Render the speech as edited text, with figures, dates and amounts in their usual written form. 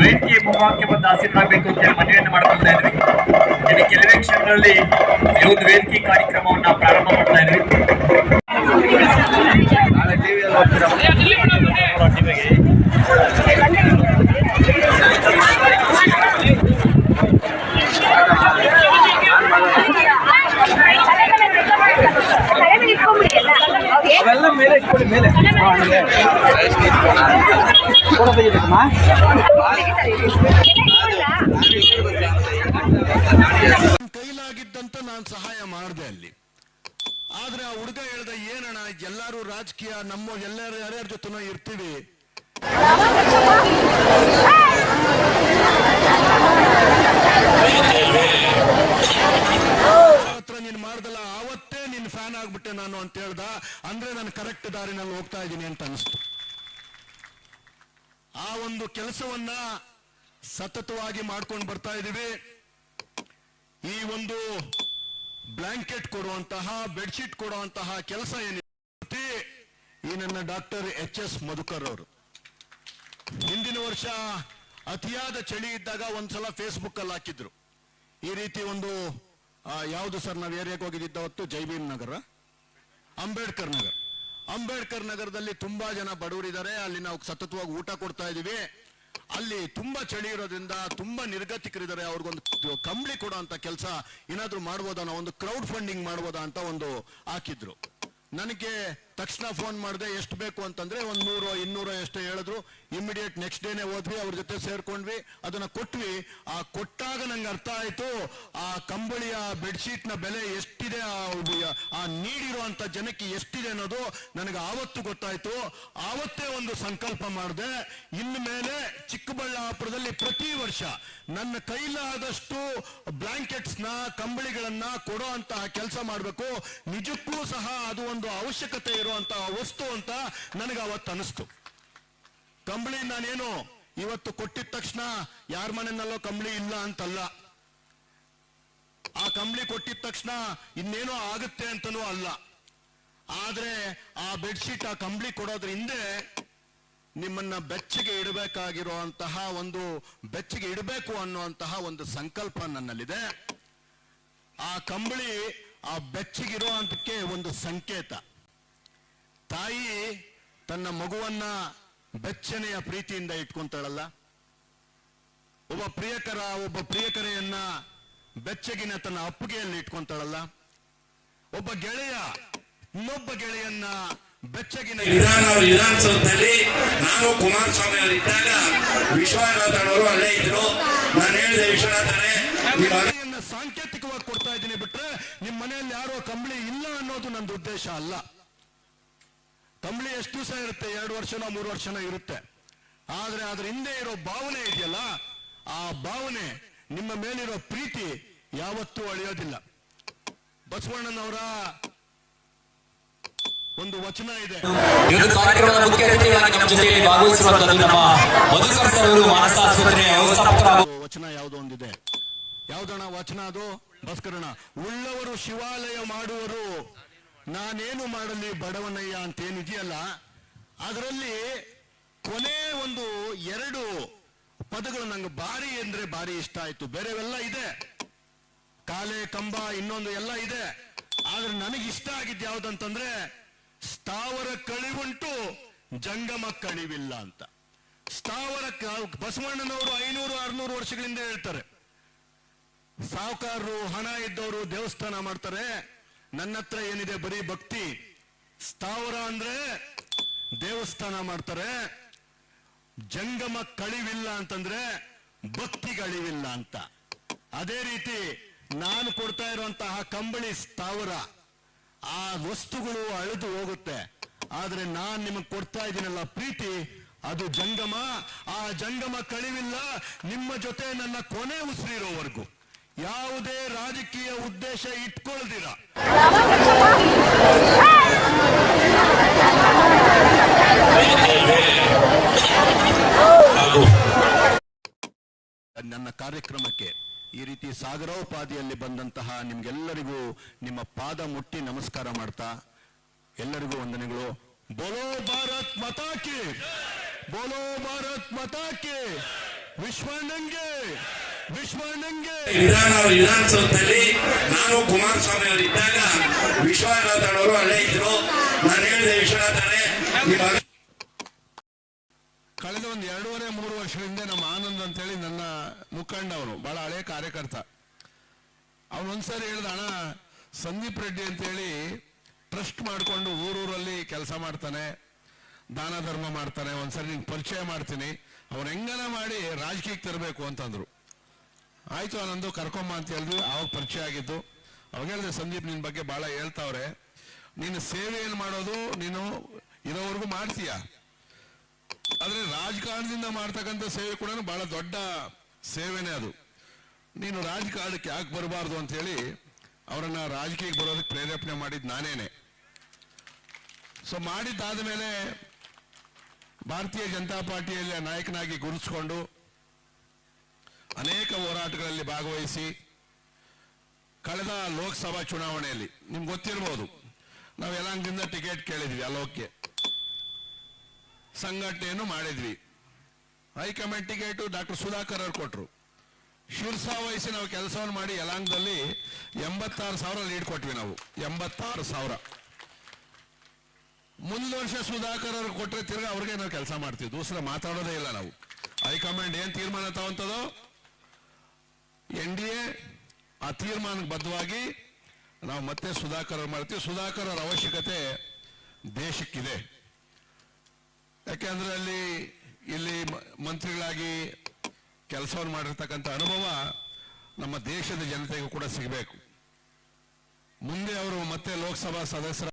ವೇದಿಕೆ ಮುಖಾಂತರ ಬಂದು ಆಸೀನರಾಗಬೇಕು ಅಂತ ಹೇಳಿ ಮನವಿಯನ್ನು ಮಾಡ್ಕೊಳ್ತಾ ಇದ್ವಿ. ಇನ್ನು ಕೆಲವೇ ಕ್ಷಣಗಳಲ್ಲಿ ಈ ಒಂದು ವೇದಿಕೆ ಕಾರ್ಯಕ್ರಮವನ್ನ ಪ್ರಾರಂಭ ಮಾಡ್ತಾ ಇದ್ವಿ. ಅವೆಲ್ಲ ಮೇಲೆ ಇಟ್ಕೊಳ್ಳಿ, ಮೇಲೆ ಕೈಲಾಗಿದ್ದಂತ ನಾನು ಸಹಾಯ ಮಾಡಿದೆ ಅಲ್ಲಿ. ಆದ್ರೆ ಆ ಹುಡುಗ ಹೇಳ್ದ, ಏನಣ್ಣ ಎಲ್ಲಾರು ರಾಜಕೀಯ ನಮ್ಮ ಎಲ್ಲಾರು ಯಾರ್ಯಾರ ಜೊತೆನೋ ಇರ್ತೀವಿ, ಹತ್ರ ನೀನ್ ಮಾಡ್ದಲ್ಲ ಆವತ್ತೇ ನಿನ್ ಫ್ಯಾನ್ ಆಗ್ಬಿಟ್ಟೆ ನಾನು ಅಂತ ಹೇಳ್ದ. ಅಂದ್ರೆ ನಾನು ಕರೆಕ್ಟ್ ದಾರಿನಲ್ಲಿ ಹೋಗ್ತಾ ಇದ್ದೀನಿ ಅಂತ ಅನಿಸ್ತು. ಆ ಒಂದು ಕೆಲಸವನ್ನ ಸತತವಾಗಿ ಮಾಡ್ಕೊಂಡು ಬರ್ತಾ ಇದೀವಿ. ಈ ಒಂದು ಬ್ಲಾಂಕೆಟ್ ಕೊಡುವಂತಹ, ಬೆಡ್ಶೀಟ್ ಕೊಡುವಂತಹ ಕೆಲಸ ಏನಿದೆ, ಈ ನನ್ನ ಡಾಕ್ಟರ್ HS ಮಧುಕರ್ ಅವರು ಹಿಂದಿನ ವರ್ಷ ಅತಿಯಾದ ಚಳಿ ಇದ್ದಾಗ ಒಂದ್ಸಲ ಫೇಸ್ಬುಕ್ ಅಲ್ಲಿ ಹಾಕಿದ್ರು, ಈ ರೀತಿ ಒಂದು ಯಾವುದು ಸರ್ ನಾವು ಏರಿಯಾಗೆ ಹೋಗಿದ್ದ ಹೊತ್ತು, ಜೈಭೀಮ್ ನಗರ, ಅಂಬೇಡ್ಕರ್ ನಗರದಲ್ಲಿ ತುಂಬಾ ಜನ ಬಡವರಿದ್ದಾರೆ. ಅಲ್ಲಿ ನಾವು ಸತತವಾಗಿ ಊಟ ಕೊಡ್ತಾ ಇದೀವಿ. ಅಲ್ಲಿ ತುಂಬಾ ಚಳಿ ಇರೋದ್ರಿಂದ ತುಂಬಾ ನಿರ್ಗತಿಕರಿದ್ದಾರೆ, ಅವ್ರಿಗೊಂದು ಕಂಬಳಿ ಕೊಡೋ ಅಂತ ಕೆಲಸ ಏನಾದ್ರು ಮಾಡ್ಬೋದಾ, ನಾವು ಒಂದು ಕ್ರೌಡ್ ಫಂಡಿಂಗ್ ಮಾಡ್ಬೋದಾ ಅಂತ ಒಂದು ಹಾಕಿದ್ರು. ನನಗೆ ತಕ್ಷಣ ಫೋನ್ ಮಾಡಿದೆ, ಎಷ್ಟು ಬೇಕು ಅಂತಂದ್ರೆ 100 200 ಎಷ್ಟು ಹೇಳಿದ್ರು. ಇಮಿಡಿಯೇಟ್ ನೆಕ್ಸ್ಟ್ ಡೇನೆ ಹೋದ್ವಿ, ಅವ್ರ ಜೊತೆ ಸೇರ್ಕೊಂಡ್ವಿ, ಅದನ್ನ ಕೊಟ್ವಿ. ಆ ಕೊಟ್ಟಾಗ ನಂಗೆ ಅರ್ಥ ಆಯ್ತು, ಆ ಕಂಬಳಿಯ ಬೆಡ್ಶೀಟ್ ನ ಬೆಲೆ ಎಷ್ಟಿದೆ, ಆ ನೀಡಿರುವಂತ ಜನಕ್ಕೆ ಎಷ್ಟಿದೆ ಅನ್ನೋದು ನನಗೆ ಆವತ್ತು ಗೊತ್ತಾಯ್ತು. ಆವತ್ತೇ ಒಂದು ಸಂಕಲ್ಪ ಮಾಡಿದೆ, ಇನ್ನು ಮೇಲೆ ಚಿಕ್ಕಬಳ್ಳಾಪುರದಲ್ಲಿ ಪ್ರತಿ ವರ್ಷ ನನ್ನ ಕೈಲಾದಷ್ಟು ಬ್ಲಾಂಕೆಟ್ಸ್ ನ, ಕಂಬಳಿಗಳನ್ನ ಕೊಡೋ ಅಂತ ಕೆಲಸ ಮಾಡಬೇಕು. ನಿಜಕ್ಕೂ ಸಹ ಅದು ಒಂದು ಅವಶ್ಯಕತೆ ಇರುವಂತಹ ವಸ್ತು ಅಂತ ನನಗೆ ಅವತ್ತು ಅನಿಸ್ತು. ಕಂಬಳಿ ನಾನೇನು ಇವತ್ತು ಕೊಟ್ಟಿದ ತಕ್ಷಣ ಯಾರ ಮನೆಯಲ್ಲೋ ಕಂಬಳಿ ಇಲ್ಲ ಅಂತಲ್ಲ, ಆ ಕಂಬಳಿ ಕೊಟ್ಟಿದ ತಕ್ಷಣ ಇನ್ನೇನೋ ಆಗುತ್ತೆ ಅಂತನೂ ಅಲ್ಲ. ಆದ್ರೆ ಆ ಬೆಡ್ಶೀಟ್, ಆ ಕಂಬಳಿ ಕೊಡೋದ್ರ ಹಿಂದೆ ನಿಮ್ಮನ್ನ ಬೆಚ್ಚಗೆ ಇಡಬೇಕಾಗಿರುವಂತಹ ಒಂದು, ಬೆಚ್ಚಗೆ ಇಡಬೇಕು ಅನ್ನುವಂತಹ ಒಂದು ಸಂಕಲ್ಪ ನನ್ನಲ್ಲಿದೆ. ಆ ಕಂಬಳಿ ಆ ಬೆಚ್ಚಗಿರುವಂತಕ್ಕೆ ಒಂದು ಸಂಕೇತ. ತಾಯಿ ತನ್ನ ಮಗುವನ್ನ ಬೆಚ್ಚನೆಯ ಪ್ರೀತಿಯಿಂದ ಇಟ್ಕೊಂತಾಳಲ್ಲ, ಒಬ್ಬ ಪ್ರಿಯಕರೆಯನ್ನ ಬೆಚ್ಚಗಿನ ತನ್ನ ಅಪ್ಪುಗೆಯಲ್ಲಿ ಇಟ್ಕೊಂತಾಳಲ್ಲ, ಒಬ್ಬ ಗೆಳೆಯ ಇನ್ನೊಬ್ಬ ಗೆಳೆಯನ್ನ ಬೆಚ್ಚಗಿನ ವಿಧಾನಸೌಧದಲ್ಲಿ ನಾನು ಕುಮಾರಸ್ವಾಮಿ ಅವರು ಇದ್ದಾಗ ವಿಶ್ವನಾಥನ್ ಅವರು ಅಲ್ಲೇ ಇದ್ರು. ನಾನು ಹೇಳಿದೆ, ವಿಶ್ವನಾಥನೇ ಮನೆಯನ್ನ ಸಾಂಕೇತಿಕವಾಗಿ ಕೊಡ್ತಾ ಇದ್ದೀನಿ, ಬಿಟ್ರೆ ನಿಮ್ಮ ಮನೆಯಲ್ಲಿ ಯಾರೋ ಕಂಬಳಿ ಇಲ್ಲ ಅನ್ನೋದು ನನ್ನ ಉದ್ದೇಶ ಅಲ್ಲ. ಕಂಬಳಿ ಎಷ್ಟು ದಿವಸ ಇರುತ್ತೆ, 2 ವರ್ಷನೋ 3 ವರ್ಷನೋ ಇರುತ್ತೆ. ಆದ್ರೆ ಅದ್ರ ಹಿಂದೆ ಇರೋ ಭಾವನೆ ಇದೆಯಲ್ಲ, ಆ ಭಾವನೆ, ನಿಮ್ಮ ಮೇಲಿರೋ ಪ್ರೀತಿ ಯಾವತ್ತೂ ಅಳಿಯೋದಿಲ್ಲ. ಬಸವಣ್ಣನವರ ಒಂದು ವಚನ ಇದೆ. ಕಾರ್ಯಕ್ರಮದ ಮುಖ್ಯ ಅತಿಥಿಗಳಾಗಿ ನಮ್ಮ ಜೊತೆಯಲ್ಲಿ ಭಾಗವಹಿಸಿರುವಂತಹ ನಮ್ಮ ಮಧುಕರ್ ಸರ್ ಅವರು ಮಾನಸ ಆಸ್ಪತ್ರೆಯ ವಚನ ಯಾವುದೋ ಒಂದಿದೆ. ಯಾವ್ದಣ್ಣ ವಚನ ಅದು? ಭಾಸ್ಕರಣ್ಣ, ಉಳ್ಳವರು ಶಿವಾಲಯ ಮಾಡುವರು, ನಾನೇನು ಮಾಡಲಿ ಬಡವನಯ್ಯ ಅಂತ ಏನಿದೆಯಲ್ಲ, ಅದರಲ್ಲಿ ಕೊನೆ ಒಂದು 2 ಪದಗಳು ನಂಗೆ ಭಾರಿ ಅಂದ್ರೆ ಭಾರಿ ಇಷ್ಟ ಆಯ್ತು. ಬೇರೆವೆಲ್ಲ ಇದೆ, ಕಾಲೆ ಕಂಬ ಇನ್ನೊಂದು ಎಲ್ಲ ಇದೆ. ಆದ್ರೆ ನನಗೆ ಇಷ್ಟ ಆಗಿದ್ದು ಯಾವ್ದಂತಂದ್ರೆ, ಸ್ಥಾವರ ಕಳಿವುಂಟು ಜಂಗಮ ಕಳಿವಿಲ್ಲ ಅಂತ. ಸ್ಥಾವರ, ಬಸವಣ್ಣನವರು 500-600 ವರ್ಷಗಳಿಂದ ಹೇಳ್ತಾರೆ, ಸಾಹುಕಾರರು, ಹಣ ಇದ್ದವರು ದೇವಸ್ಥಾನ ಮಾಡ್ತಾರೆ, ನನ್ನ ಹತ್ರ ಏನಿದೆ ಬರೀ ಭಕ್ತಿ. ಸ್ಥಾವರ ಅಂದ್ರೆ ದೇವಸ್ಥಾನ ಮಾಡ್ತಾರೆ, ಜಂಗಮ ಕಳಿವಿಲ್ಲ ಅಂತಂದ್ರೆ ಭಕ್ತಿಗಳಿವಿಲ್ಲ ಅಂತ. ಅದೇ ರೀತಿ ನಾನು ಕೊಡ್ತಾ ಇರುವಂತಹ ಕಂಬಳಿ ಸ್ಥಾವರ, ಆ ವಸ್ತುಗಳು ಅಳೆದು ಹೋಗುತ್ತೆ. ಆದ್ರೆ ನಾನ್ ನಿಮಗೆ ಕೊಡ್ತಾ ಇದ್ದೀನಲ್ಲ ಪ್ರೀತಿ, ಅದು ಜಂಗಮ. ಆ ಜಂಗಮ ಕಳಿವಿಲ್ಲ, ನಿಮ್ಮ ಜೊತೆ ನನ್ನ ಕೊನೆ ಉಸಿರಿರೋವರೆಗೂ, ಯಾವುದೇ ರಾಜಕೀಯ ಉದ್ದೇಶ ಇಟ್ಕೊಳ್ದಿರ. ನನ್ನ ಕಾರ್ಯಕ್ರಮಕ್ಕೆ ಈ ರೀತಿ ಸಾಗರೋಪಾದಿಯಲ್ಲಿ ಬಂದಂತಹ ನಿಮ್ಗೆಲ್ಲರಿಗೂ ನಿಮ್ಮ ಪಾದ ಮುಟ್ಟಿ ನಮಸ್ಕಾರ ಮಾಡ್ತಾ ಎಲ್ಲರಿಗೂ ವಂದನೆಗಳು. ಬೋಲೋ ಭಾರತ್ ಮಾತಾ ಕಿ. ಬೋಲೋ ಭಾರತ್ ಮತಾಕ್ಕೆ ವಿಶ್ವಣ್ಣಂಗೆ ವಿಧಾನಸೌಧದಲ್ಲಿ ನಾನು ಕುಮಾರಸ್ವಾಮಿ ಅವರು ಇದ್ದಾಗ ವಿಶ್ವನಾಥನವರು ಅಲ್ಲೇ ಇದ್ರು. ನಾನು ಹೇಳಿದೆ, ವಿಶ್ವನಾಥನೇ ಕಳೆದ ಒಂದು 2.5-3 ವರ್ಷದಿಂದ ನಮ್ಮ ಆನಂದ್ ಅಂತೇಳಿ ನನ್ನ ಮುಖಂಡ, ಅವನು ಬಹಳ ಹಳೆ ಕಾರ್ಯಕರ್ತ. ಅವನೊಂದ್ಸರಿ ಹೇಳ್ದ, ಅಣ್ಣ ಸಂದೀಪ್ ರೆಡ್ಡಿ ಅಂತೇಳಿ ಟ್ರಸ್ಟ್ ಮಾಡಿಕೊಂಡು ಊರೂರಲ್ಲಿ ಕೆಲಸ ಮಾಡ್ತಾನೆ, ದಾನ ಧರ್ಮ ಮಾಡ್ತಾನೆ, ಒಂದ್ಸರಿ ನಿಂಗೆ ಪರಿಚಯ ಮಾಡ್ತೀನಿ, ಅವ್ರು ಹೆಂಗನ ಮಾಡಿ ರಾಜಕೀಯಕ್ಕೆ ತರಬೇಕು ಅಂತಂದ್ರು. ಆಯ್ತು ಆನಂದು ಕರ್ಕೊಂಬ ಅಂತ ಹೇಳಿದ್ವಿ. ಅವಾಗ ಪರಿಚಯ ಆಗಿದ್ದು. ಅವಾಗ ಹೇಳಿದೆ, ಸಂದೀಪ್ ನಿನ್ನ ಬಗ್ಗೆ ಬಹಳ ಹೇಳ್ತಾವ್ರೆ, ನೀನು ಸೇವೆ ಏನು ಮಾಡೋದು ನೀನು ಇರೋವರೆಗೂ ಮಾಡ್ತೀಯ, ಆದ್ರೆ ರಾಜಕಾರಣದಿಂದ ಮಾಡ್ತಕ್ಕಂಥ ಸೇವೆ ಕೂಡ ಬಹಳ ದೊಡ್ಡ ಸೇವೆನೇ ಅದು. ನೀನು ರಾಜಕಾರಣಕ್ಕೆ ಯಾಕೆ ಬರಬಾರ್ದು ಅಂತ ಹೇಳಿ ಅವರನ್ನ ರಾಜಕೀಯಕ್ಕೆ ಬರೋದಕ್ಕೆ ಪ್ರೇರೇಪಣೆ ಮಾಡಿದ್ ನಾನೇನೆ. ಸೊ ಮಾಡಿದ್ದಾದ ಮೇಲೆ ಭಾರತೀಯ ಜನತಾ ಪಾರ್ಟಿಯಲ್ಲಿ ನಾಯಕನಾಗಿ ಗುರುತಿಸಿಕೊಂಡು ಅನೇಕ ಹೋರಾಟಗಳಲ್ಲಿ ಭಾಗವಹಿಸಿ ಕಳೆದ ಲೋಕಸಭಾ ಚುನಾವಣೆಯಲ್ಲಿ ನಿಮ್ಗೆ ಗೊತ್ತಿರಬಹುದು, ನಾವು ಯಲಹಂಕದಿಂದ ಟಿಕೆಟ್ ಕೇಳಿದ್ವಿ, ಅಲ್ಲೋಕೆ ಸಂಘಟನೆಯನ್ನು ಮಾಡಿದ್ವಿ. ಹೈಕಮಾಂಡ್ ಟಿಕೆಟ್ ಡಾಕ್ಟರ್ ಸುಧಾಕರ್ ಅವರು ಕೊಟ್ಟರು. ಶಿರ್ಸಾ ವಹಿಸಿ ನಾವು ಕೆಲಸವನ್ನು ಮಾಡಿ ಯಲಹಂಕದಲ್ಲಿ 86,000 ಲೀಡ್ ಕೊಟ್ವಿ ನಾವು, 86,000. ಮುಂದಿನ ವರ್ಷ ಸುಧಾಕರ್ ಅವ್ರಿಗೆ ಕೊಟ್ಟರೆ ತಿರ್ಗಿ ಅವ್ರಿಗೆ ನಾವು ಕೆಲಸ ಮಾಡ್ತೀವಿ, ದೂಸರ ಮಾತಾಡೋದೇ ಇಲ್ಲ ನಾವು. ಹೈಕಮಾಂಡ್ ಏನ್ ತೀರ್ಮಾನ ತಗೊಂತದೋ NDA ಆ ತೀರ್ಮಾನಕ್ಕೆ ಬದ್ಧವಾಗಿ ನಾವು ಮತ್ತೆ ಸುಧಾಕರ್ ಅವ್ರು ಮಾಡ್ತೀವಿ. ಸುಧಾಕರ್ ಅವರ ಅವಶ್ಯಕತೆ ದೇಶಕ್ಕಿದೆ. ಯಾಕೆಂದ್ರೆ ಇಲ್ಲಿ ಮಂತ್ರಿಗಳಾಗಿ ಕೆಲಸವನ್ನು ಮಾಡಿರ್ತಕ್ಕಂಥ ಅನುಭವ ನಮ್ಮ ದೇಶದ ಜನತೆಗೂ ಕೂಡ ಸಿಗಬೇಕು. ಮುಂದೆ ಅವರು ಮತ್ತೆ ಲೋಕಸಭಾ ಸದಸ್ಯರ